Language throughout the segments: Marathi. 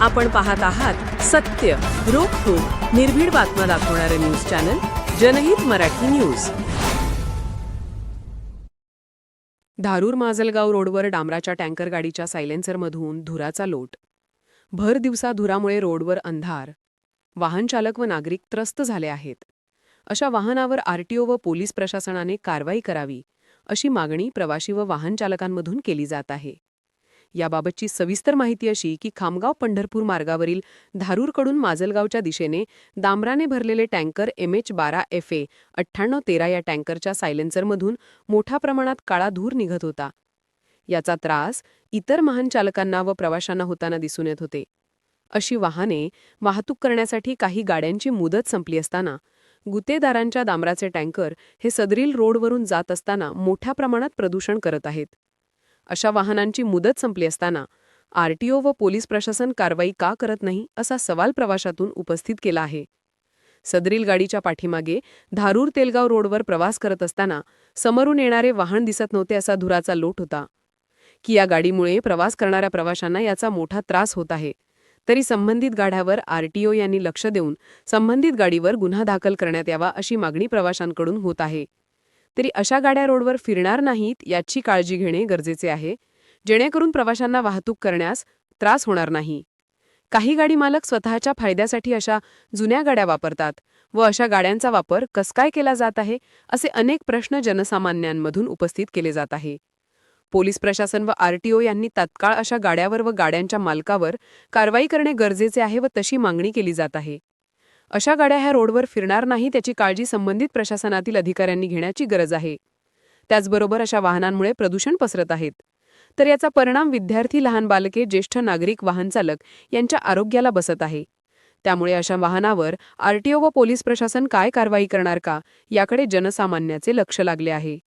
आपण पाहत आहात सत्य, रोखठोक, निर्भीड बातम्या दाखवणारे न्यूज चॅनल जनहित मराठी न्यूज. धारूर माजलगाव रोडवर डांबराच्या टँकर गाडीच्या सायलेन्सरमधून धुराचा लोट. भर दिवसा धुरामुळे रोडवर अंधार. वाहन चालक व नागरिक त्रस्त झाले आहेत. अशा वाहनावर आरटीओ व पोलीस प्रशासनाने कारवाई करावी अशी मागणी प्रवासी व वाहन चालकांमधून केली जात आहे. याबाबतची सविस्तर माहिती अशी की खामगाव-पंढरपूर मार्गावरील धारूरकडून माजलगावच्या दिशेने डांबराने भरलेले टँकर MH12FA 9813 या टँकरच्या सायलेन्सरमधून मोठ्या प्रमाणात काळा धूर निघत होता. याचा त्रास इतर वाहन चालकांना व प्रवाशांना होताना दिसून येत होते. अशी वाहने वाहतूक करण्यासाठी काही गाड्यांची मुदत संपली असताना गुत्तेदारांच्या डांबराचे टँकर हे सदरील रोडवरून जात असताना मोठ्या प्रमाणात प्रदूषण करत आहेत. अशा वाहनांची मुदत संपली असताना आरटीओ व पोलीस प्रशासन कारवाई का करत नाही असा सवाल प्रवाशातून उपस्थित केला आहे. सदरील गाडीच्या पाठीमागे धारूर तेलगाव रोडवर प्रवास करत असताना समोरून येणारे वाहन दिसत नव्हते असा धुराचा लोट होता. की या गाडीमुळे प्रवास करणाऱ्या प्रवाशांना याचा मोठा त्रास होत आहे. तरी संबंधित गाड्यावर आरटीओ यांनी लक्ष देऊन संबंधित गाडीवर गुन्हा दाखल करण्यात यावा अशी मागणी प्रवाशांकडून होत आहे. तरी अशा गाड्या रोडवर फिरणार नाहीत याची काळजी घेणे गरजेचे आहे, जेणेकरून प्रवाशांना वाहतूक करण्यास त्रास होणार नाही. काही गाडी मालक स्वतःच्या फायद्यासाठी अशा जुन्या गाड्या वापरतात व अशा गाड्यांचा वापर कस काय केला जात आहे असे अनेक प्रश्न जनसामान्यांमधून उपस्थित केले जात आहे. पोलीस प्रशासन व आरटीओ यांनी तात्काळ अशा गाड्यावर व गाड्यांच्या मालकावर कारवाई करणे गरजेचे आहे व तशी मागणी केली जात आहे. अशा गाड्या ह्या रोडवर फिरणार नाही त्याची काळजी संबंधित प्रशासनातील अधिकाऱ्यांनी घेण्याची गरज आहे. त्याचबरोबर अशा वाहनांमुळे प्रदूषण पसरत आहेत. तर याचा परिणाम विद्यार्थी, लहान बालके, ज्येष्ठ नागरिक, वाहन चालक यांच्या आरोग्याला बसत आहे. त्यामुळे अशा वाहनावर आरटीओ व पोलीस प्रशासन काय कारवाई करणार का याकडे जनसामान्याचे लक्ष लागले आहे.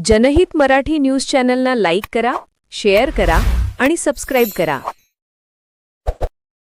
जनहित मराठी न्यूज चॅनलला लाईक करा, शेअर करा आणि सबस्क्राईब करा.